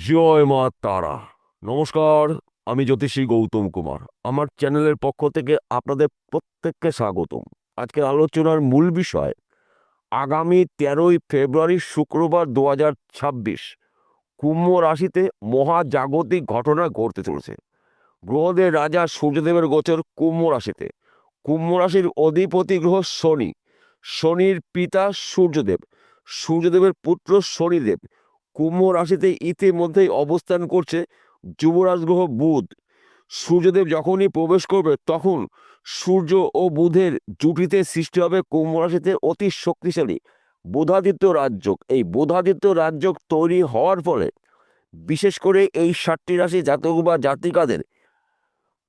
জয় মা তারা। নমস্কার, আমি জ্যোতিষী গৌতম কুমার। আমার চ্যানেলের পক্ষ থেকে আপনাদের প্রত্যেককে স্বাগতম। আজকের আলোচনার মূল বিষয় আগামী 13ই ফেব্রুয়ারি শুক্রবার 2026 কুম্ভ রাশিতে মহাজাগতিক ঘটনা ঘটতে চলেছে। গ্রহদের রাজা সূর্যদেবের গোচর কুম্ভ রাশিতে। কুম্ভ রাশির অধিপতি গ্রহ শনি। শনির পিতা সূর্যদেব, সূর্যদেবের পুত্র শনিদেব কুম্ভ রাশিতে ইতিমধ্যেই অবস্থান করছে। যুবরাজ গ্রহ বুধ। সূর্যদেব যখনই প্রবেশ করবে তখন সূর্য ও বুধের জুটিতে সৃষ্টি হবে কুম্ভ রাশিতে অতি শক্তিশালী বুধাদিত্য রাজযোগ। এই বুধাদিত্য রাজযোগ তৈরি হওয়ার ফলে বিশেষ করে এই 7টি রাশি জাতক বা জাতিকাদের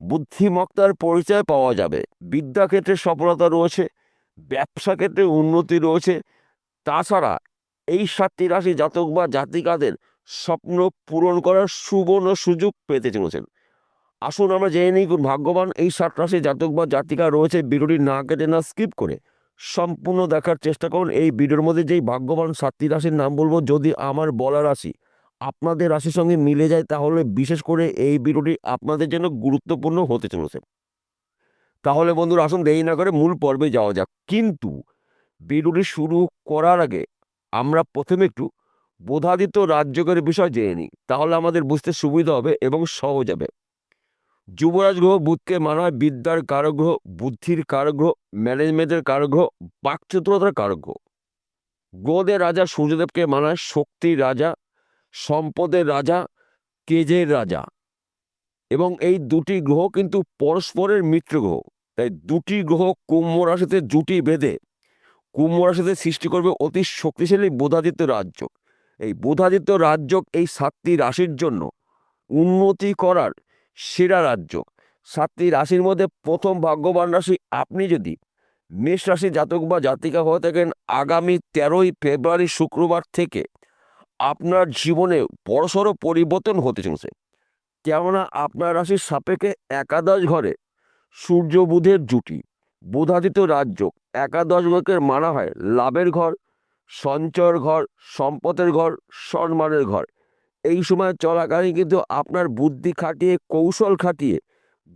বুদ্ধিমত্তার পরিচয় পাওয়া যাবে। বিদ্যাক্ষেত্রে সফলতা রয়েছে, ব্যবসা ক্ষেত্রে উন্নতি রয়েছে। তাছাড়া এই 7টি রাশি জাতক বা জাতিকাদের স্বপ্ন পূরণ করার সুবর্ণ সুযোগ পেতে চলেছেন। আসুন আমরা জেনে নিই কোন ভাগ্যবান এই 7 রাশি জাতক বা জাতিকা রয়েছে। ভিডিওটি না কেটে না স্কিপ করে সম্পূর্ণ দেখার চেষ্টা করুন। এই ভিডিওর মধ্যে যেই ভাগ্যবান 7টি রাশির নাম বলবো, যদি আমার বলা রাশি আপনাদের রাশির সঙ্গে মিলে যায় তাহলে বিশেষ করে এই ভিডিওটি আপনাদের জন্য গুরুত্বপূর্ণ হতে চলেছে। তাহলে বন্ধুরা আসুন দেরি না করে মূল পর্বে যাওয়া যাক। কিন্তু ভিডিওটি শুরু করার আগে আমরা প্রথমে একটু বোধাদিত্য রাজযোগের বিষয় জেনে নিই, তাহলে আমাদের বুঝতে সুবিধা হবে এবং সহজ হবে। যুবরাজ গ্রহ বুধকে মানা হয় বিদ্যার কারক গ্রহ, বুদ্ধির কারক গ্রহ, ম্যানেজমেন্টের কারক গ্রহ, বাকচতুরতার কারক গ্রহ। গ্রহদের রাজা সূর্যদেবকে মানা হয় শক্তির রাজা, সম্পদের রাজা, তেজের রাজা। এবং এই দুটি গ্রহ কিন্তু পরস্পরের মিত্র গ্রহ। তাই দুটি গ্রহ কুম্ভ রাশিতে জুটি বেঁধে কুম্ভ রাশিতে সৃষ্টি করবে অতি শক্তিশালী বুধাদিত্য রাজযোগ। এই বুধাদিত্য রাজযোগ এই 7টি রাশির জন্য উন্নতি করার সেরা রাজযোগ। 7টি রাশির মধ্যে প্রথম ভাগ্যবান রাশি আপনি যদি মেষ রাশি জাতক বা জাতিকা হয়ে থাকেন, আগামী 13ই ফেব্রুয়ারি শুক্রবার থেকে আপনার জীবনে বড়সড় পরিবর্তন হতে চলেছে। কেননা আপনার রাশির সাপেক্ষে একাদশ ঘরে সূর্য বুধের জুটি, বুধাদিত্য রাজযোগ। একাদশ ঘরকে মানা হয় লাভের ঘর, সঞ্চয়ের ঘর, সম্পদের ঘর, সম্মানের ঘর। এই সময় চলাকালীন কিন্তু আপনার বুদ্ধি খাটিয়ে কৌশল খাটিয়ে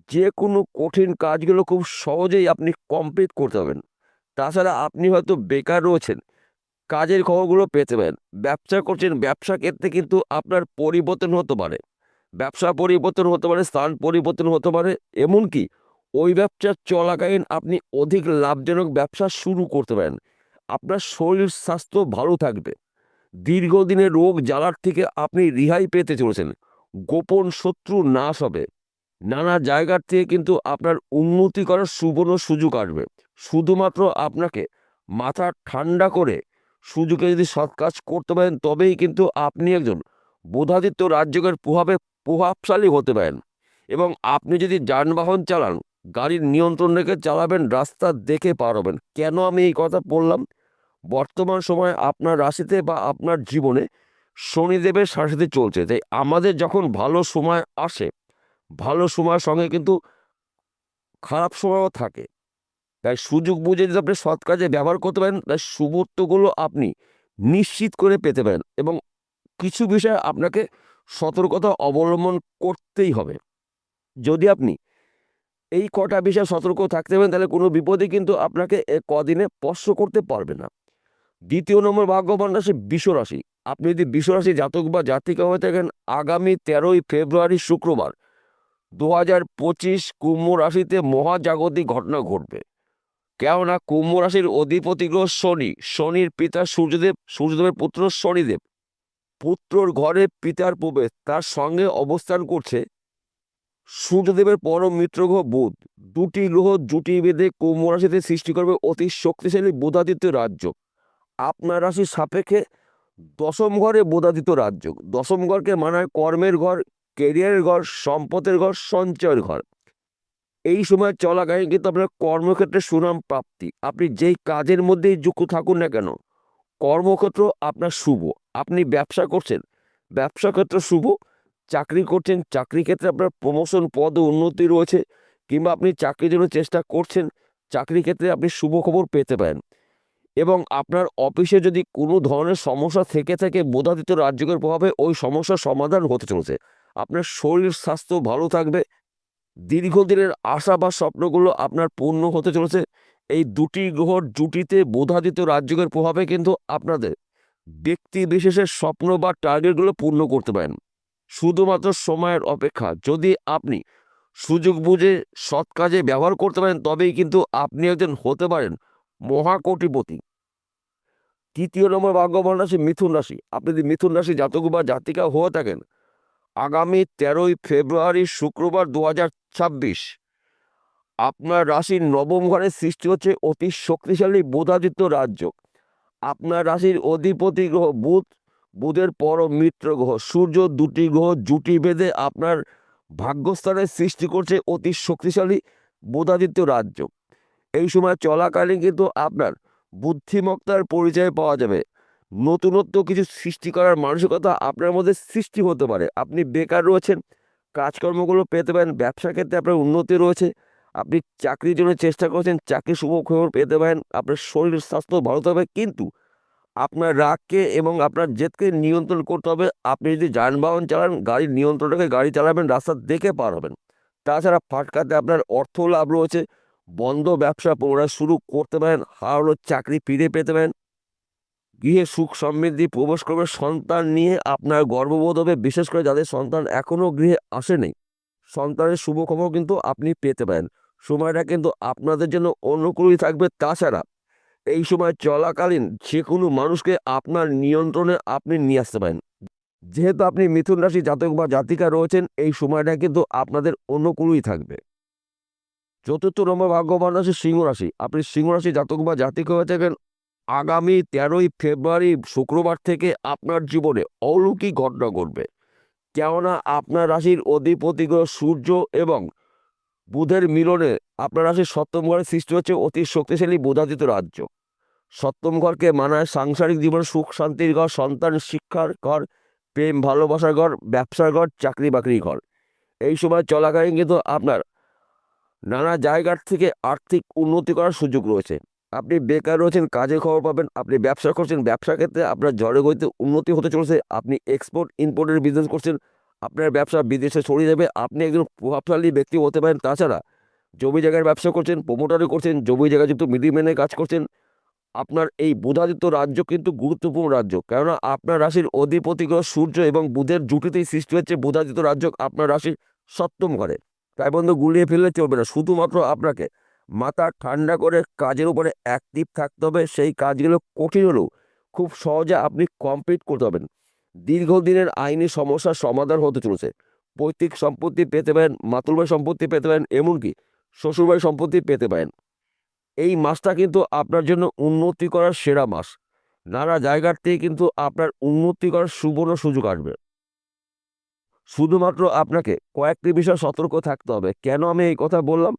যে কোনো কঠিন কাজগুলো খুব সহজেই আপনি কমপ্লিট করতে পারবেন। তাছাড়া আপনি হয়তো বেকার রয়েছেন, কাজের খবরগুলো পেতে পারেন। ব্যবসা করছেন, ব্যবসা ক্ষেত্রে কিন্তু আপনার পরিবর্তন হতে পারে। ব্যবসা পরিবর্তন হতে পারে, স্থান পরিবর্তন হতে পারে। এমনকি ওই ব্যবসা চলাকালীন আপনি অধিক লাভজনক ব্যবসা শুরু করতে পারেন। আপনার শরীর স্বাস্থ্য ভালো থাকবে। দীর্ঘদিনের রোগ জ্বালার থেকে আপনি রেহাই পেতে চলেছেন। গোপন শত্রু নাশ হবে। নানা জায়গার থেকে কিন্তু আপনার উন্নতি করার সুবর্ণ সুযোগ আসবে। শুধুমাত্র আপনাকে মাথা ঠান্ডা করে সুযোগে যদি সৎ কাজ করতে পারেন তবেই কিন্তু আপনি একজন বোধাদিত্য রাজযোগের প্রভাবশালী হতে পারেন। এবং আপনি যদি যানবাহন চালান, গাড়ির নিয়ন্ত্রণ রেখে চালাবেন, রাস্তা দেখে পার হবেন। কেন আমি এই কথা বললাম? বর্তমান সময়ে আপনার রাশিতে বা আপনার জীবনে শনিদেবের সাথে চলছে। তাই আমাদের যখন ভালো সময় আসে, ভালো সময়ের সঙ্গে কিন্তু খারাপ সময়ও থাকে। তাই সুযোগ বুঝে যদি আপনি সৎ কাজে ব্যবহার করতে পারেন, তাই শুভত্বগুলো আপনি নিশ্চিত করে পেতে পারেন। এবং কিছু বিষয়ে আপনাকে সতর্কতা অবলম্বন করতেই হবে। যদি আপনি এই কটা বিষয়ে সতর্ক থাকতে পারেন তাহলে কোনো বিপদে কিন্তু আপনাকে কদিনে স্পর্শ করতে পারবে না। দ্বিতীয় নম্বর ভাগ্যবান রাশি বৃষ রাশি। আপনি যদি বৃষ রাশি জাতক বা জাতিকা হয়ে থাকেন, আগামী 13ই ফেব্রুয়ারি শুক্রবার 2025 কুম্ভ রাশিতে মহাজাগতিক ঘটনা ঘটবে। কেননা কুম্ভ রাশির অধিপতি গ্রহ শনি। শনির পিতা সূর্যদেব, সূর্যদেবের পুত্র শনিদেব। পুত্রর ঘরে পিতার প্রবেশ, তার সঙ্গে অবস্থান করছে সূর্যদেবের পরম মিত্র গ্রহ বুধ। দুটি গ্রহ জুটি বেঁধে কুম্ভ রাশিতে সৃষ্টি করবে অতি শক্তিশালী বুধাদিত্য রাজ্য। আপনার রাশির সাপেক্ষে দশম ঘরে বুধাদিত্য রাজযোগ। দশম ঘরকে মানা হয় কর্মের ঘর, কেরিয়ারের ঘর, সম্পদের ঘর, সঞ্চয়ের ঘর। এই সময় চলাকালীন কিন্তু আপনার কর্মক্ষেত্রে সুনাম প্রাপ্তি। আপনি যেই কাজের মধ্যেই যুক্ত থাকুন না কেন, কর্মক্ষেত্র আপনার শুভ। আপনি ব্যবসা করছেন, ব্যবসা ক্ষেত্র শুভ। চাকরি করছেন, চাকরি ক্ষেত্রে আপনার প্রমোশন পদ উন্নতি রয়েছে। কিংবা আপনি চাকরির জন্য চেষ্টা করছেন, চাকরি ক্ষেত্রে আপনি শুভ খবর পেতে পারেন। এবং আপনার অফিসে যদি কোনো ধরনের সমস্যা থেকে থাকে বুধাদিত্য রাজযোগের প্রভাবে ওই সমস্যার সমাধান হতে চলেছে। আপনার শরীর স্বাস্থ্য ভালো থাকবে, দীর্ঘদিনের আশা বা স্বপ্নগুলো আপনার পূর্ণ হতে চলেছে। এই দুটি গ্রহর জুটিতে বুধাদিত্য রাজযোগের প্রভাবে কিন্তু আপনাদের ব্যক্তি বিশেষের স্বপ্ন বা টার্গেটগুলো পূর্ণ করতে পারেন। শুধুমাত্র সময়ের অপেক্ষা। যদি আপনি সুযোগ বুঝে সৎ কাজে ব্যবহার করতে পারেন তবেই কিন্তু আপনি একজন হতে পারেন মহাকোটিপতি। ৩য় নম্বর ভাগ্যবান রাশি মিথুন রাশি। আপনি যদি মিথুন রাশি জাতক বা জাতিকা হয়ে থাকেন, আগামী 13ই ফেব্রুয়ারি শুক্রবার 2026 আপনার রাশির নবম ঘরে সৃষ্টি হচ্ছে অতি শক্তিশালী বুধাদিত্য রাজযোগ। আপনার রাশির অধিপতি গ্রহ বুধ, বুধের পরম মিত্র গ্রহ সূর্য, দুটি গ্রহ জুটি বেঁধে আপনার ভাগ্যস্থানে সৃষ্টি করছে অতি শক্তিশালী বুধাদিত্য রাজযোগ। এই সময় চলাকালীন কিন্তু আপনার বুদ্ধিমত্তার পরিচয় পাওয়া যাবে। নতুনত্ব কিছু সৃষ্টি করার মানসিকতা আপনার মধ্যে সৃষ্টি হতে পারে। আপনি বেকার রয়েছেন, কাজকর্মগুলো পেতে পারেন। ব্যবসা ক্ষেত্রে আপনার উন্নতি রয়েছে। আপনি চাকরির জন্য চেষ্টা করছেন, চাকরির শুভ খবর পেতে পারেন। আপনার শরীর স্বাস্থ্য ভালো থাকবে, কিন্তু আপনার রাগকে এবং আপনার জেদকে নিয়ন্ত্রণ করতে হবে। আপনি যদি যানবাহন চালান, গাড়ির নিয়ন্ত্রণটাকে গাড়ি চালাবেন, রাস্তা দেখে পার হবেন। তাছাড়া ফাটকাতে আপনার অর্থ লাভ রয়েছে। বন্ধ ব্যবসা পুনরায় শুরু করতে পারেন। হারানো চাকরি ফিরে পেতে পারেন। গৃহে সুখ সমৃদ্ধি প্রবেশ করবে। সন্তান নিয়ে আপনার গর্ববোধ হবে, বিশেষ করে যাদের সন্তান এখনও গৃহে আসেনি। সন্তানের শুভ খবর কিন্তু আপনি পেতে পারেন। সময়টা কিন্তু আপনাদের জন্য অনুকূলই থাকবে। তাছাড়া এই সময় চলাকালীন যে কোনো মানুষকে আপনার নিয়ন্ত্রণে আপনি নিয়ে আসতে পারেন। যেহেতু আপনি মিথুন রাশি জাতক বা জাতিকা রয়েছেন, এই সময়টা কিন্তু আপনাদের অনুকূলই থাকবে। 4র্থ নম্বর ভাগ্যবান রাশি সিংহ রাশি। আপনি সিংহ রাশি জাতক বা জাতিকা হয়ে থাকেন, আগামী 13ই ফেব্রুয়ারি শুক্রবার থেকে আপনার জীবনে অলৌকিক ঘটনা ঘটবে। কেননা আপনার রাশির অধিপতি গ্রহ সূর্য এবং বুধের মিলনে আপনার রাশির সপ্তম ঘরে সৃষ্টি হচ্ছে অতি শক্তিশালী বুধাদিত্য রাজ্য। সপ্তম ঘরকে মানায় সাংসারিক জীবন, সুখ শান্তির ঘর, সন্তান শিক্ষার ঘর, প্রেম ভালোবাসার ঘর, ব্যবসার ঘর, চাকরি বাকরির ঘর। এই সময় চলাকালীন কিন্তু আপনার নানা জায়গার থেকে আর্থিক উন্নতি করার সুযোগ রয়েছে। আপনি বেকার রয়েছেন, কাজের খবর পাবেন। আপনি ব্যবসা করছেন, ব্যবসা ক্ষেত্রে আপনার ঝড়ে গতিতে উন্নতি হতে চলেছে। আপনি এক্সপোর্ট ইম্পোর্টের বিজনেস করছেন, আপনার ব্যবসা বিদেশে ছড়িয়ে যাবে। আপনি একজন প্রভাবশালী ব্যক্তি হতে পারেন। তাছাড়া জমি জায়গার ব্যবসা করছেন, প্রমোটারি করছেন, জমি জায়গায় যুক্ত মিডিলম্যানে কাজ করছেন, আপনার এই বুধাদিত্য রাজ্য কিন্তু গুরুত্বপূর্ণ রাজ্য। কেননা আপনার রাশির অধিপতি গ্রহ সূর্য এবং বুধের জুটিতেই সৃষ্টি হচ্ছে বুধাদিত্য রাজ্য আপনার রাশির সপ্তম ঘরে। তাই বন্ধু, গুলিয়ে ফেললে চলবে না। শুধুমাত্র আপনাকে মাথা ঠান্ডা করে কাজের উপরে অ্যাক্টিভ থাকতে হবে। সেই কাজগুলো কঠিন হলেও খুব সহজে আপনি কমপ্লিট করতে পারবেন। দীর্ঘদিনের আইনি সমস্যার সমাধান হতে চলেছে। পৈতৃক সম্পত্তি পেতে পারেন, মাতুলবাড়ি সম্পত্তি পেতে পারেন, এমনকি শ্বশুরবাড়ি সম্পত্তি পেতে পারেন। এই মাসটা কিন্তু আপনার জন্য উন্নতি করার সেরা মাস। নানা জায়গার থেকে কিন্তু আপনার উন্নতি করার সুবর্ণ সুযোগ আসবে। শুধুমাত্র আপনাকে কয়েকটি বিষয় সতর্ক থাকতে হবে। কেন আমি এই কথা বললাম?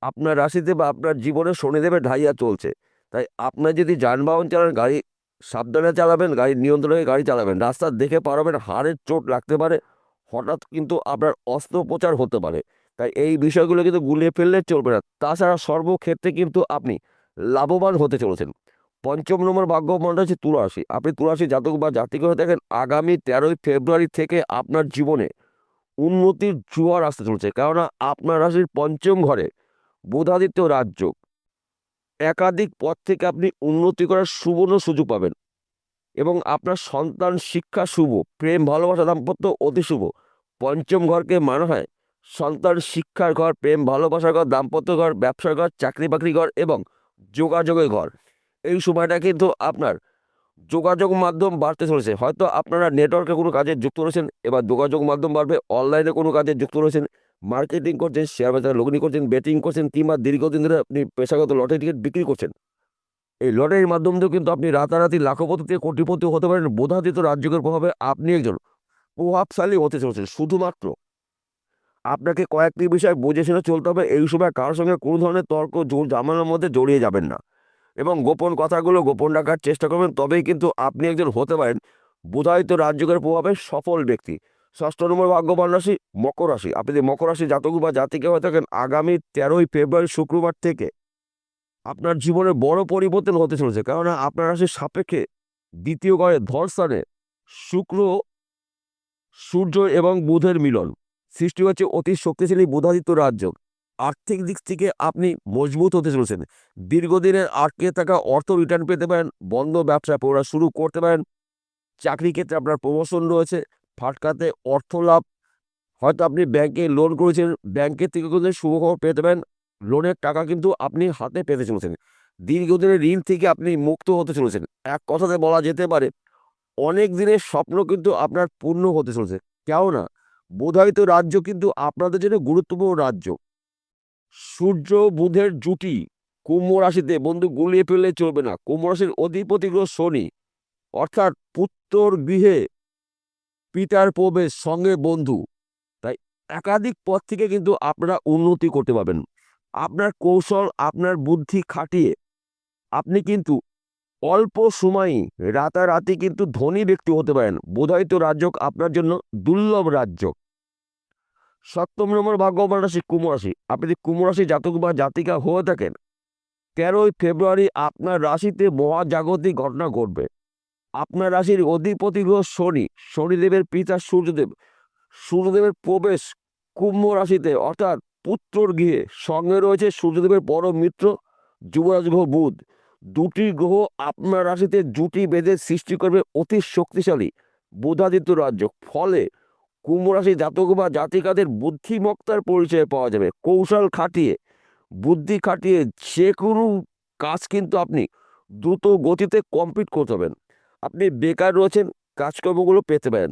আপনার রাশিতে বা আপনার জীবনে শনিদেবের ঢাইয়া চলছে। তাই আপনার যদি যানবাহন চালান, গাড়ি সাবধানে চালাবেন, গাড়ির নিয়ন্ত্রণে গাড়ি চালাবেন। রাস্তা দেখে পারবেন, হাড়ের চোট লাগতে পারে, হঠাৎ কিন্তু আপনার অস্ত্রোপচার হতে পারে। তাই এই বিষয়গুলো কিন্তু গুলিয়ে ফেললে চলবে না। তাছাড়া সর্বক্ষেত্রে কিন্তু আপনি লাভবান হতে চলেছেন। 5ম নম্বর ভাগ্যবান রাশি তুলা রাশি। আপনি তুলা রাশি জাতক বা জাতিকা হয়ে থাকেন, আগামী 13ই ফেব্রুয়ারি থেকে আপনার জীবনে উন্নতির জোয়ার আসতে চলছে। কেননা আপনার রাশির 5ম ঘরে বুধাদিত্য রাজযোগ। একাধিক পথ থেকে আপনি উন্নতি করার সুবর্ণ সুযোগ পাবেন এবং আপনার সন্তান শিক্ষা শুভ, প্রেম ভালোবাসা দাম্পত্য অতি শুভ। 5ম ঘরকে মানা হয় সন্তান শিক্ষার ঘর, প্রেম ভালোবাসার ঘর, দাম্পত্য ঘর, ব্যবসার ঘর, চাকরি বাকরি ঘর এবং যোগাযোগের ঘর। এই সময়টা কিন্তু আপনার যোগাযোগ মাধ্যম বাড়তে চলেছে। হয়তো আপনারা নেটওয়ার্কে কোনো কাজে যুক্ত রয়েছেন, এবার যোগাযোগ মাধ্যম বাড়বে। অনলাইনে কোনো কাজে যুক্ত রয়েছেন, মার্কেটিং করছেন, শেয়ার বাজারে লগ্নি করছেন, বেটিং করছেন, কিংবা দীর্ঘদিন ধরে আপনি পেশাগত লটারি টিকিট বিক্রি করছেন। এই লটারির মাধ্যম দিয়েও কিন্তু আপনি রাতারাতি লাখপতি থেকে কোটিপতি হতে পারেন। বোধাদিত রাজযোগের প্রভাবে আপনি একজন প্রভাবশালী হতে চলেছেন। শুধুমাত্র আপনাকে কয়েকটি বিষয় বুঝে শুনে চলতে হবে। এই সময় কারোর সঙ্গে কোনো ধরনের তর্ক ঝামেলার মধ্যে জড়িয়ে যাবেন না এবং গোপন কথাগুলো গোপন রাখার চেষ্টা করবেন। তবেই কিন্তু আপনি একজন হতে পারেন বুধাদিত্য রাজযোগের প্রভাবে সফল ব্যক্তি। 6ষ্ঠ নম্বর ভাগ্যবান রাশি মকর রাশি। আপনি যদি মকর রাশি জাতক বা জাতিকা হয়ে থাকেন, আগামী 13ই ফেব্রুয়ারি শুক্রবার থেকে আপনার জীবনে বড় পরিবর্তন হতে চলেছে, কেননা আপনার রাশির সাপেক্ষে দ্বিতীয় ঘরে ধরস্থানে শুক্র, সূর্য এবং বুধের মিলন সৃষ্টি হচ্ছে অতি শক্তিশালী বুধাদিত্য রাজ্য। আর্থিক দিক থেকে আপনি মজবুত হতে চলেছেন। দীর্ঘদিনের আটকে থাকা অর্থ রিটার্ন পেতে পারেন, বন্ধ ব্যবসা পুনরায় শুরু করতে পারেন। চাকরি ক্ষেত্রে আপনার প্রমোশন রয়েছে, ফাটকাতে অর্থ লাভ। হয়তো আপনি ব্যাংকে লোন করেছেন, ব্যাংকের থেকে কিন্তু শুভখবর পেতে পারেন। লোনের টাকা কিন্তু আপনি হাতে পেতে চলেছেন। দীর্ঘদিনের ঋণ থেকে আপনি মুক্ত হতে চলেছেন। এক কথাতে বলা যেতে পারে অনেক দিনের স্বপ্ন কিন্তু আপনার পূর্ণ হতে চলেছে। কেননা বুধায়িত রাজ্য কিন্তু আপনাদের জন্য গুরুত্বপূর্ণ রাজ্য। সূর্য বুধের জুটি কুম্ভ রাশিতে, বন্ধু গুলিয়ে ফেললে চলবে না। কুম্ভ রাশির অধিপতি গ্রহ শনি, অর্থাৎ পুত্তর গৃহে পিতার প্রবেশ, সঙ্গে বন্ধু। তাই একাধিক পথ থেকে কিন্তু আপনারা উন্নতি করতে পারবেন। আপনার কৌশল, আপনার বুদ্ধি খাটিয়ে আপনি কিন্তু অল্প সময়ই রাতারাতি কিন্তু ধনী ব্যক্তি হতে পারেন। বুধায়িত রাজ্য আপনার জন্য দুর্লভ রাজ্য। সপ্তম নম্বর ভাগ্যবান রাশি কুম্ভ রাশি। আপনি যদি কুম্ভ রাশি জাতক বা জাতিকা হয়ে থাকেন, 13ই ফেব্রুয়ারি আপনার রাশিতে মহাজাগতিক ঘটনা ঘটবে। আপনার রাশির অধিপতি গ্রহ শনি, শনিদেবের পিতা সূর্যদেব, সূর্যদেবের প্রবেশ কুম্ভ রাশিতে, অর্থাৎ পুত্রর গৃহে। সঙ্গে রয়েছে সূর্যদেবের বড় মিত্র যুবরাজ গ্রহ বুধ। দুটি গ্রহ আপনার রাশিতে জুটি বেঁধে সৃষ্টি করবে অতি শক্তিশালী বুধাদিত্য রাজ্য। ফলে কুম্ভ রাশি জাতক বা জাতিকাদের বুদ্ধিমত্তার পরিচয় পাওয়া যাবে। কৌশল খাটিয়ে, বুদ্ধি খাটিয়ে যে কোনো কাজ কিন্তু আপনি দ্রুত গতিতে কমপ্লিট করতে পারবেন। আপনি বেকার রয়েছেন, কাজকর্মগুলো পেতে পারেন।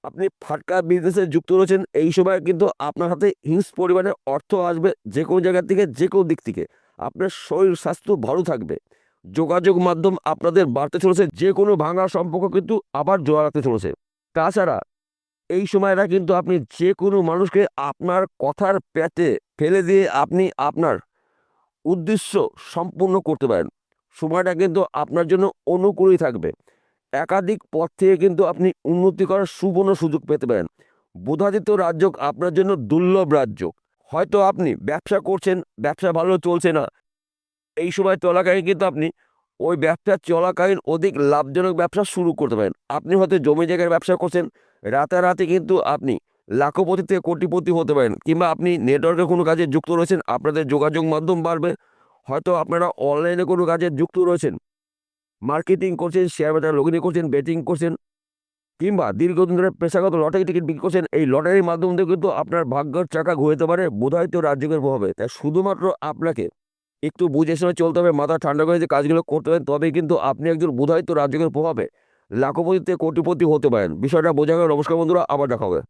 আপনি ফাটকা বিজনেসে যুক্ত রয়েছেন, এই সময় কিন্তু আপনার হাতে হিউজ পরিমাণে অর্থ আসবে যে কোনো জায়গা থেকে, যে কোনো দিক থেকে। আপনার শরীর স্বাস্থ্য ভালো থাকবে। যোগাযোগ মাধ্যম আপনাদের বাড়তে চলেছে, যে কোনো ভাঙা সম্পর্ক কিন্তু আবার জোড়া রাখতে চলেছে। তাছাড়া এই সময়টা কিন্তু আপনি যে কোনো মানুষকে আপনার কথার পেটে ফেলে দিয়ে আপনি আপনার উদ্দেশ্য সম্পূর্ণ করতে পারেন। সময়টা কিন্তু আপনার জন্য অনুকূলই থাকবে। একাধিক পথ থেকে কিন্তু আপনি উন্নতি করার সুবর্ণ সুযোগ পেতে পারেন। বুধাদিত্য রাজ্য আপনার জন্য দুর্লভ রাজ্য। হয়তো আপনি ব্যবসা করছেন, ব্যবসা ভালো চলছে না, এই সময় চলাকালীন কিন্তু আপনি ওই ব্যবসা চলাকালীন অধিক লাভজনক ব্যবসা শুরু করতে পারেন। আপনি হয়তো জমি জায়গার ব্যবসা করছেন, রাতারাতি কিন্তু আপনি লাখপতি থেকে কোটিপতি হতে পারেন। কিংবা আপনি নেটওয়ার্কের কোনো কাজে যুক্ত রয়েছেন, আপনাদের যোগাযোগ মাধ্যম বাড়বে। হয়তো আপনারা অনলাইনে কোনো কাজে যুক্ত রয়েছেন, মার্কেটিং করছেন, শেয়ার বাজার লগ্নি করছেন, বেটিং করছেন, কিংবা দীর্ঘদিন ধরে পেশাগত লটারি টিকিট বিক্রি করছেন। এই লটারির মাধ্যম দিয়ে কিন্তু আপনার ভাগ্যের চাকা ঘুরতে পারে বুধায়িত রাজ্যের প্রভাবে। তাই শুধুমাত্র আপনাকে একটু বুঝে শুনে চলতে হবে, মাথা ঠান্ডা করে যে কাজগুলো করতে হবে, তবেই কিন্তু আপনি একজন বুধায়িত রাজ্যের প্রভাবে লাখপতি থেকে কোটিপতি হতে পারেন। বিষয়টা বোঝা গেল? নমস্কার বন্ধুরা, আবার দেখা হবে।